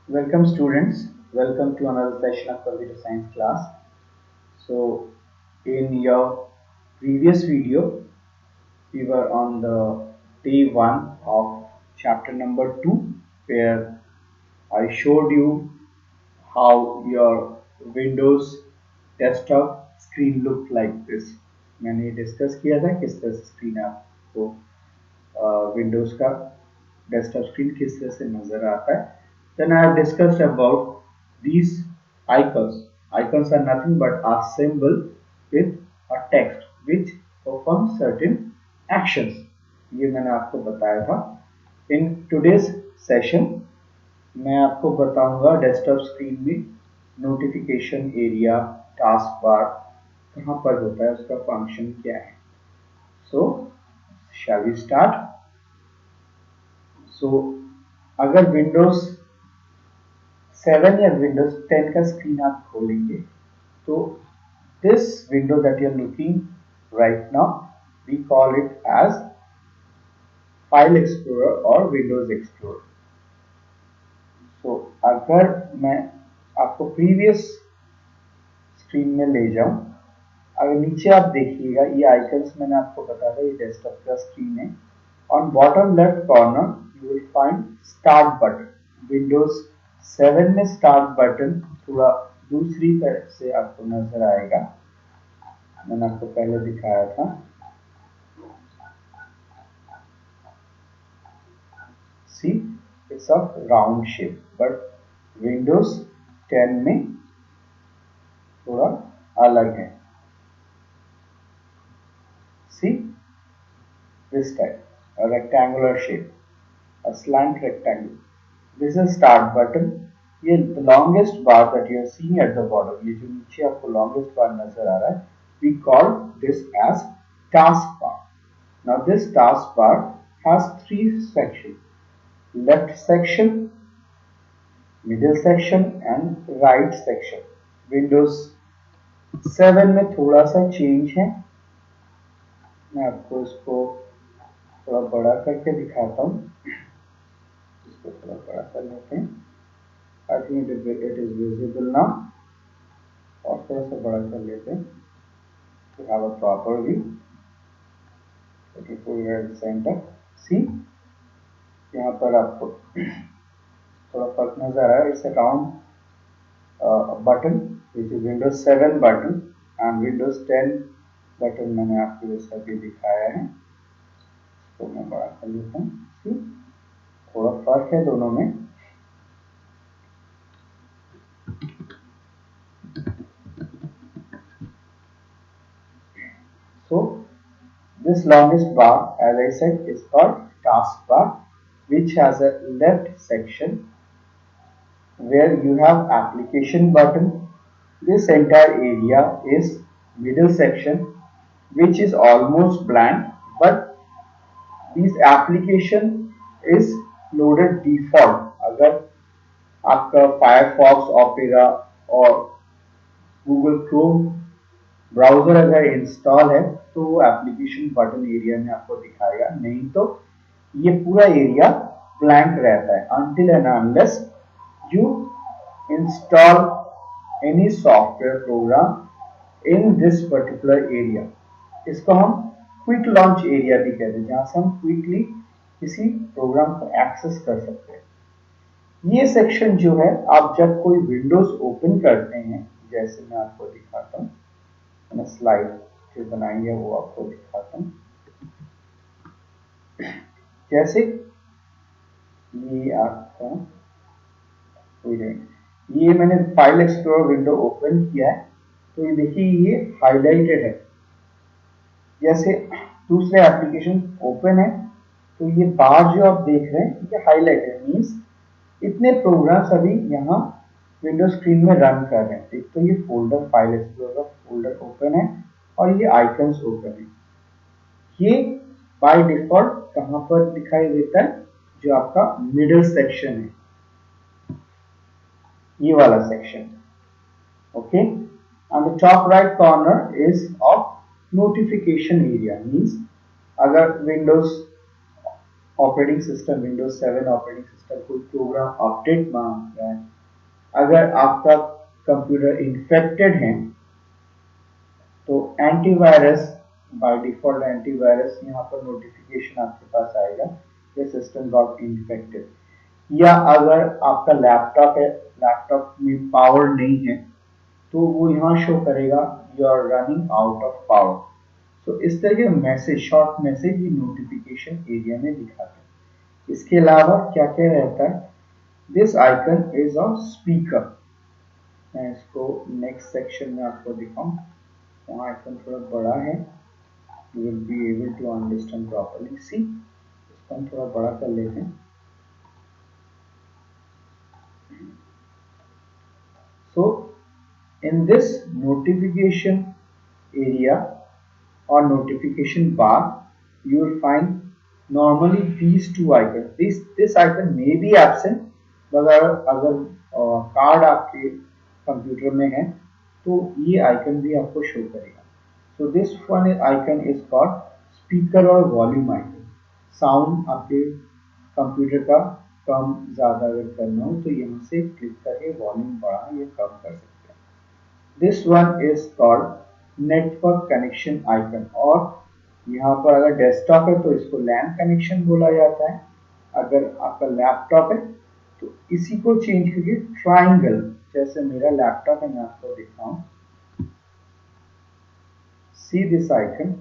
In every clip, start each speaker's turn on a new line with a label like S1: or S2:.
S1: Welcome students, welcome to another session of computer science class. So in your previous video, we were on the day 1 of chapter number 2 where I showed you how your Windows desktop screen looked like this. मैंने discuss किया था किस तरह से screen आपको Windows का desktop screen किस तरह से नजर आता है. Then I have discussed about these icons. Icons are nothing but a symbol with a text which performs certain actions. ये मैंने आपको बताया था. In today's session मैं आपको बताऊंगा डेस्कटॉप स्क्रीन में नोटिफिकेशन एरिया, टास्क बार कहाँ पर होता है, उसका फंक्शन क्या है. सो शैल वी स्टार्ट. सो अगर विंडोज 7 या विंडोज 10 का स्क्रीन आप खोलेंगे तो this window that you are looking right now we call it as file explorer और विंडोज एक्सप्लोरर. सो अगर मैं आपको प्रीवियस स्क्रीन में ले जाऊं, अगर नीचे आप देखिएगा ये आइकन्स मैंने आपको बताया था, ये डेस्कटॉप का स्क्रीन है. On bottom left corner you will find start button. Windows 7 में स्टार्ट बटन थोड़ा दूसरी तरह से आपको नजर आएगा. मैंने आपको पहले दिखाया था. See it's of round shape, but Windows 10 में थोड़ा अलग है. सी this type, a rectangular shape, a slant rectangle. This is start button. ये the longest bar that you are seeing at the bottom, ये जो नीचे आपको longest bar नजर आ रहा है, we call this as task bar. Now this task bar has three sections: left section, middle section and right section. Windows 7 में थोड़ा सा change है. मैं आपको इसको थोड़ा बड़ा करके दिखाता हूँ. इसको थोड़ा बड़ा कर लेते हैं. I think it is visible now. और थोड़ा सा बड़ा कर लेते हैं to have a proper view. Let me put it at the center. See, यहाँ पर आपको थोड़ा फर्क नजर आ रहा है. It's a round button which is Windows 7 button and Windows 10 button मैंने आपको जैसा भी दिखाया है. तो मैं बड़ा कर लेता हूँ. See, थोड़ा फर्क है दोनों में. So this longest bar, as I said, is called taskbar, which has a left section where you have application button. This entire area is middle section, which is almost blank, but this application is loaded default. अगर आपका Firefox, Opera और Google Chrome browser अगर install है तो वो application button area में आपको दिखाएगा, नहीं तो ये पूरा एरिया ब्लैंक रहता है until and unless you install any software program in this particular area. इसको हम क्विक लॉन्च एरिया भी कहते हैं, जहां से हम क्विकली किसी प्रोग्राम को एक्सेस कर सकते हैं. ये सेक्शन जो है आप जब कोई विंडोज ओपन करते हैं, जैसे मैं आपको दिखाता हूँ, मैंने स्लाइड जो बनाई है वो आपको दिखाता हूँ. जैसे ये आपका ये मैंने फाइल एक्सप्लोरर विंडो ओपन किया है, तो ये देखिए ये हाईलाइटेड है. जैसे दूसरे एप्लीकेशन ओपन है तो ये बार जो आप देख रहे हैं ये हाईलाइटेड मीन्स इतने प्रोग्राम्स अभी यहाँ विंडो स्क्रीन में रन कर रहे हैं. एक तो ये folder file explorer folder open है और ये आइकन्स ओपन है. ये बाय डिफॉल्ट कहाँ पर दिखाई देता है, जो आपका मिडिल सेक्शन है, ये वाला section. Okay, and the top right corner is of notification area. Means अगर Windows operating system Windows 7 operating system कोई प्रोग्राम अपडेट मांग रहा है, अगर आपका कंप्यूटर इन्फेक्टेड है तो एंटीवायरस बाय डिफॉल्ट एंटीवायरस यहाँ पर नोटिफिकेशन आपके पास आएगा ये सिस्टम गॉट इन्फेक्टेड। या अगर आपका लैपटॉप है, लैपटॉप में पावर नहीं है तो वो यहाँ शो करेगा you are running out of power. तो इस तरह के मैसेज, शॉर्ट मैसेज ये नोटिफिकेशन एरिया में दिखाते हैं। इसके अलावा क्या क्या रहता है, this icon is a speaker. मैं इसको नेक्स्ट सेक्शन में आपको दिखाऊं, वहाँ आइकन थोड़ा बड़ा है, you will be able to understand properly. See इसको हम थोड़ा बड़ा कर लेते हैं। So in this notification area or notification bar, you will find normally these two icons. This icon may be absent, मगर अगर कार्ड आपके कंप्यूटर में है तो ये आइकन भी आपको शो करेगा। So this one icon is called speaker और वॉल्यूम आइकन। साउंड आपके कंप्यूटर का कम ज़्यादा अगर करना हो तो यहाँ से क्लिक करके वॉल्यूम बढ़ा या कम कर सकते हैं। This one is called network connection icon, और यहाँ पर अगर डेस्कटॉप है तो इसको लैन कनेक्शन बोला जाता है, अगर आपका लैपटॉप है तो इसी को चेंज करके ट्राइंगल, जैसे मेरा लैपटॉप है मैं आपको दिखाऊं, सी दिस आइकन,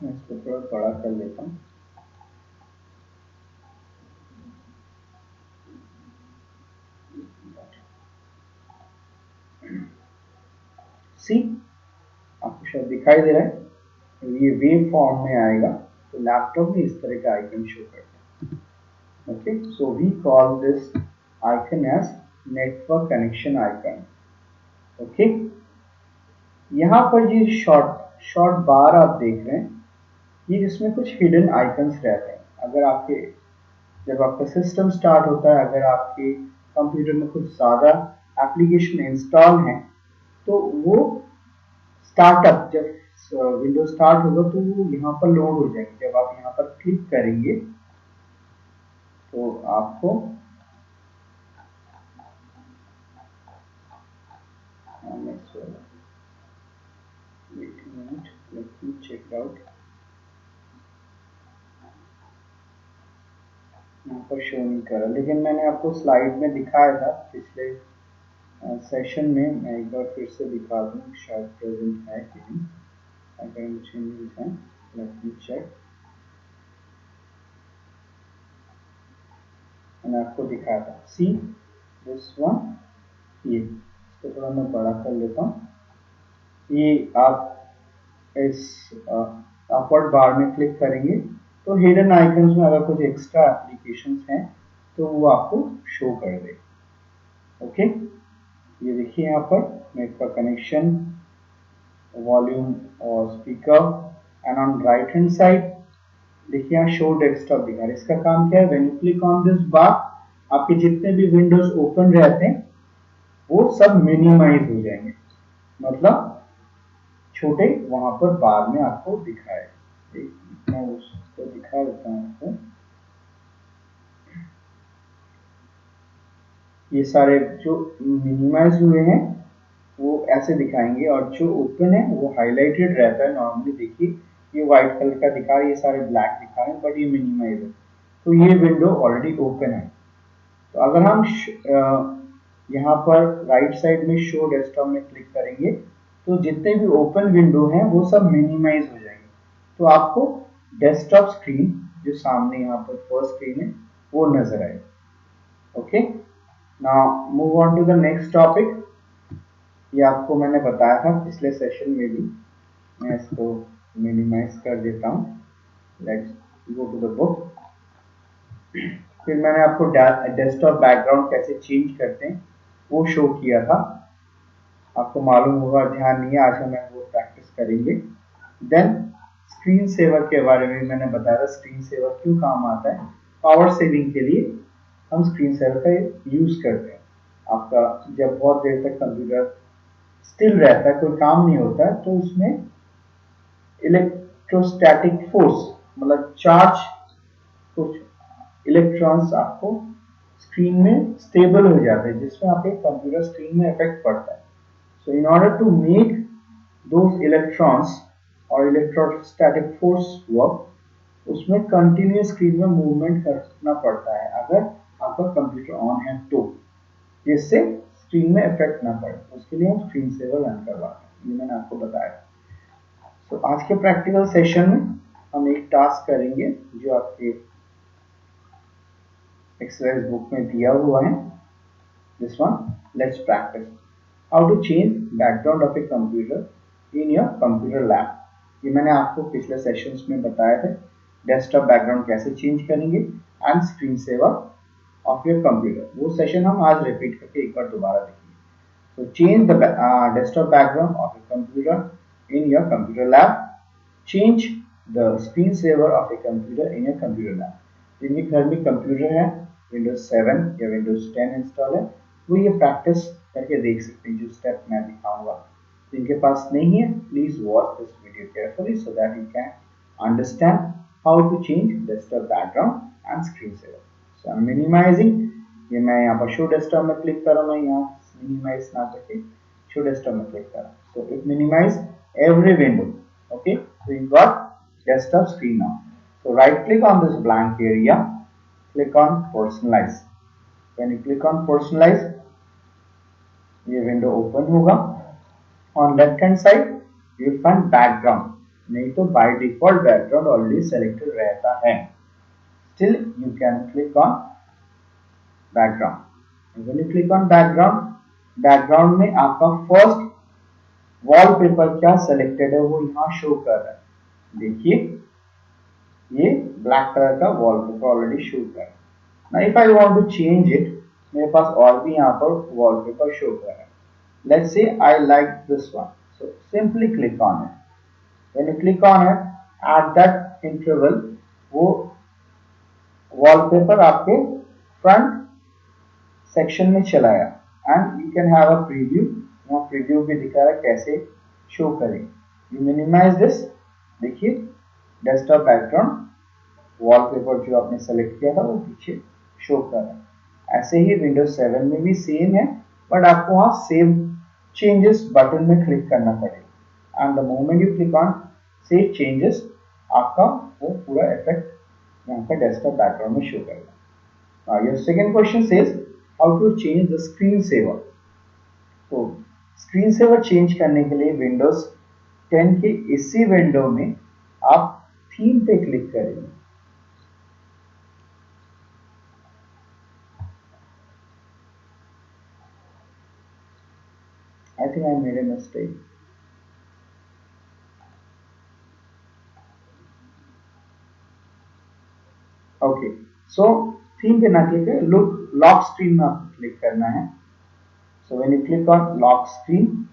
S1: मैं इसको थोड़ा बड़ा कर लेता हूँ। सी आपको शायद दिखाई दे रहा है, ये वेव फॉर्म में आएगा तो लैपटॉप में इस तरह का आइकन शो करता है। Okay, so we call this icon as network connection icon. Okay, यहाँ पर ये शॉर्ट शॉर्ट बार आप देख रहे हैं, ये जिसमें कुछ हिडन आइकन्स रहते हैं। अगर आपके जब आपका सिस्टम स्टार्ट होता है, अगर आपके कंप्यूटर में कुछ ज़्यादा एप्लीकेशन इंस्टॉल हैं तो वो स्टार्टअप जब विंडोज स्टार्ट होगा तो वो यहाँ पर लोड हो जाएंगे। जब आप यहाँ पर क्लिक करेंगे तो आपको चेक आउट, यहाँ पर शो नहीं कर रहा, लेकिन मैंने आपको स्लाइड में दिखाया था पिछले सेशन में। मैं एक बार फिर से दिखा दूँ शायद प्रेजेंट है कि नहीं, अगर चेंजेस हैं लेट मी चेक। मैंने आपको दिखाया था, सी दिस वन, ये इसको थोड़ा मैं बड़ा कर लेता हूँ। ये आप इस अपवर्ड बार में क्लिक करेंगे तो हिडन आइकन्स में अगर कुछ एक्स्ट्रा एप्लीकेशंस हैं तो वो आपको शो कर देगा। ओके, ये देखिए यहाँ पर नेटवर्क कनेक्शन, वॉल्यूम और speaker, and on right hand side देखिए यहाँ शो डेस्कटॉप दिखा रहा है। इसका काम क्या है, when you click on this bar आपके जितने भी विंडोज ओपन रहते हैं वो सब मिनिमाइज हो जाएंगे, मतलब छोटे वहां पर बार में आपको दिखाए। मैं उसको दिखा देता हूँ आपको, ये सारे जो मिनिमाइज हुए हैं वो ऐसे दिखाएंगे, और जो ओपन है वो हाईलाइटेड रहता है। नॉर्मली देखिए ये व्हाइट कलर का दिखा रहा है, ये सारे ब्लैक दिखा रहे हैं, बट ये मिनिमाइज है तो ये विंडो ऑलरेडी ओपन है। तो अगर हम यहाँ पर राइट साइड में शो डेस्कटॉप में क्लिक करेंगे तो जितने भी ओपन विंडो हैं वो सब मिनिमाइज हो जाएंगे, तो आपको डेस्कटॉप स्क्रीन जो सामने यहाँ पर फर्स्ट स्क्रीन है वो नजर आए। Okay, now move on to the next topic. ये आपको मैंने बताया था पिछले सेशन में भी, मैं इसको मिनिमाइज कर देता हूँ। Let's go to the book. फिर मैंने आपको डेस्कटॉप बैकग्राउंड कैसे चेंज करते हैं वो शो किया था, आपको मालूम होगा, ध्यान नहीं है, आज हम वो प्रैक्टिस करेंगे। देन स्क्रीन सेवर के बारे में मैंने बताया था, स्क्रीन सेवर क्यों काम आता है, पावर सेविंग के लिए हम स्क्रीन सेवर का यूज करते हैं। आपका जब बहुत देर तक कंप्यूटर स्टिल रहता है, कोई काम नहीं होता है, तो उसमें इलेक्ट्रोस्टैटिक फोर्स मतलब चार्ज कुछ इलेक्ट्रॉन्स आपको स्क्रीन में स्टेबल हो जाते हैं, जिसमें आपके कंप्यूटर स्क्रीन में इफेक्ट पड़ता है। So in order to make those electrons और इलेक्ट्रोस्टैटिक फोर्स वर्क, उसमें कंटिन्यूस स्क्रीन में मूवमेंट करना पड़ता है अगर आपका कंप्यूटर ऑन है तो, जिससे स्क्रीन में इफेक्ट ना पड़े। उसके लिए हम स्क्रीन सेवर रन करवाते हैं, ये मैंने आपको बताया। तो आज के प्रैक्टिकल सेशन में हम एक टास्क करेंगे जो आपके एक्सरसाइज बुक में दिया हुआ है। This one, let's practise how to change background of a computer in your computer lab. ये मैंने आपको पिछले सेशंस में बताया था, डेस्कटॉप बैकग्राउंड कैसे चेंज करेंगे and screen saver of your computer. वो सेशन हम आज रिपीट करके एक बार दोबारा देखेंगे। So change the desktop background of a computer in your computer lab. Change the screensaver of a computer in your computer lab. जिनके घर में कंप्यूटर है, Windows 7 या Windows 10 इंस्टॉल है, वो ये प्रैक्टिस करके देख सकते हैं जो स्टेप मैं दिखाऊंगा। जिनके पास नहीं है, please watch this video carefully so that you can understand how to change desktop background and screensaver. So I'm minimizing. ये मैं यहाँ पर शो डेस्कटॉप में क्लिक कर रहा हूँ, यहाँ minimize ना करके शो डेस्कटॉप में क्लिक करा। So it minimize every window. Okay, so you got desktop screen now. So right click on this blank area, click on personalize. When you click on personalize, ये window open होगा। On left hand side you will find background, नहीं तो by default background already selected रहता है। Still you can click on background. And when you click on background, background में आपका first wallpaper क्या selected है वो यहाँ शो कर रहा है। देखिए ये ब्लैक कलर का वॉलपेपर ऑलरेडी शो कर रहा है। Now if I want to change it, मेरे पास और भी यहाँ पर वॉलपेपर शो कर रहा है। Let's say I like this one, so simply click on it. When you click on it, at that interval वो वॉलपेपर आपके फ्रंट सेक्शन में चला गया and you can have a preview. यहाँ प्रीव्यू भी दिखा रहा है कैसे शो करें। यू मिनिमाइज दिस, देखिए डेस्कटॉप बैकग्राउंड वॉलपेपर जो आपने सेलेक्ट किया था वो पीछे शो कर रहा है। ऐसे ही विंडोज 7 में भी सेम है, बट आपको वहाँ सेव चेंजेस बटन में क्लिक करना पड़ेगा and the moment you click on save changes, आपका वो पूरा इफेक्ट यहाँ पे डेस्कटॉप बैकग्राउंड में शो करेगा। Your second question says how to change the screen saver. तो स्क्रीन सेवर चेंज करने के लिए विंडोज 10 के इसी विंडो में आप थीम पे क्लिक करेंगे। I think I made a mistake. Okay, so theme पे ना क्लिक करें, लॉक स्क्रीन में आपको क्लिक करना है। So when you click on lock screen,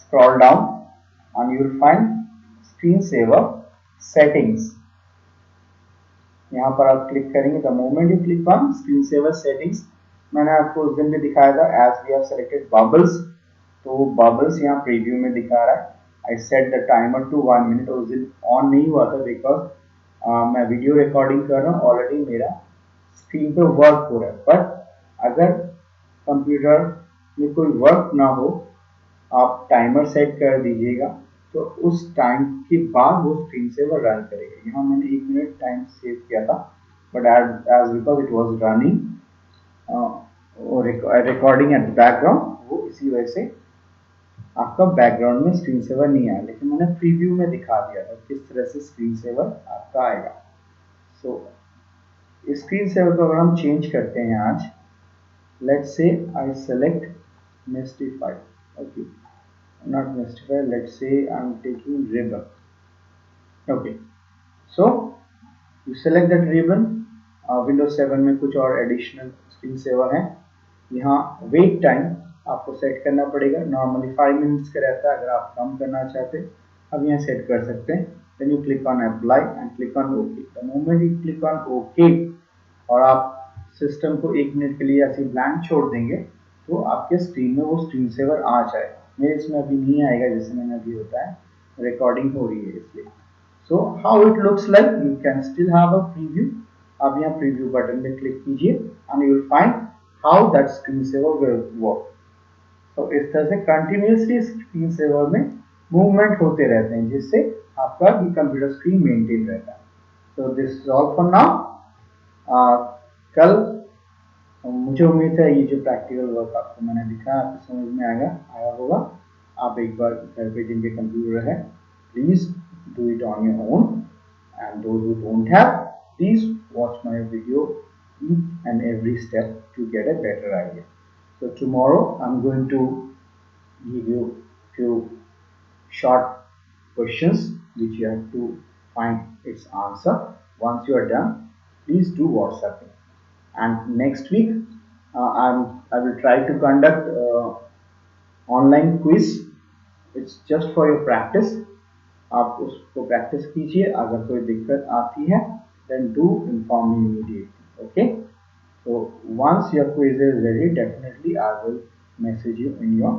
S1: scroll down and you will find screensaver settings. यहाँ पर आप क्लिक करेंगे। The moment you click on screensaver settings, मैंने आपको उस दिन भी दिखाया था as we have selected bubbles, तो बबल्स यहाँ प्रीव्यू में दिखा रहा है। I set the timer to 1 minute. उस दिन ऑन नहीं हुआ था बिकॉज मैं वीडियो रिकॉर्डिंग कर रहा हूँ, ऑलरेडी मेरा स्क्रीन पे वर्क हो रहा है। बट अगर कंप्यूटर में कोई वर्क ना हो, आप टाइमर सेट कर दीजिएगा तो उस टाइम के बाद वो स्क्रीन सेवर रन करेगा। यहाँ मैंने 1 मिनट टाइम सेव किया था, but as because it was running recording at background, वो इसी वजह से आपका बैकग्राउंड में स्क्रीन सेवर नहीं आया। लेकिन मैंने प्रीव्यू में दिखा दिया था किस तरह से स्क्रीन सेवर आपका आएगा। सो स्क्रीन सेवर को अगर हम चेंज करते हैं आज, let's say I select mystify, okay, not mystify, let's say I'm taking ribbon. Okay, so you select that ribbon. Windows 7 में कुछ और एडिशनल स्क्रीन सेवर है। यहाँ वेट टाइम आपको सेट करना पड़ेगा। नॉर्मली 5 मिनट्स का रहता है, अगर आप कम करना चाहते हैं अब यहाँ सेट कर सकते हैं। Then you click on apply and click on okay. The moment you click on okay और आप सिस्टम को 1 मिनट के लिए ऐसे ब्लैंक छोड़ देंगे तो आपके स्क्रीन में वो स्क्रीन सेवर आ जाएगा। मेरे इसमें अभी नहीं आएगा, जैसे मैंने अभी होता है, रिकॉर्डिंग हो रही है इसलिए। So how it looks like, you can still have a preview. आप यहाँ preview button पे click कीजिए and you will find how that screensaver will work. So इस तरह से continuously screensaver में movement होते रहते हैं जिससे आपका ये कंप्यूटर स्क्रीन मेंटेन रहता है. So this is all for now. कल मुझे उम्मीद है ये जो प्रैक्टिकल वर्क आपको मैंने दिखाया आपको समझ में आया होगा. आप एक बार घर पे जिनके कंप्यूटर है please do it on your own, and those who don't have, please watch my video each and every step to get a better idea. So tomorrow I'm going to give you few short questions which you have to find its answer. Once you are done, please do WhatsApp me. And next week I will try to conduct online quiz. It's just for your practice. आप उसको practice कीजिए. अगर कोई दिक्कत आती है then do inform me immediately. Okay, so once your quiz is ready, definitely I will message you in your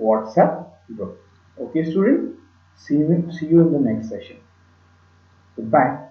S1: WhatsApp group. Okay student, see you in the next session. Goodbye.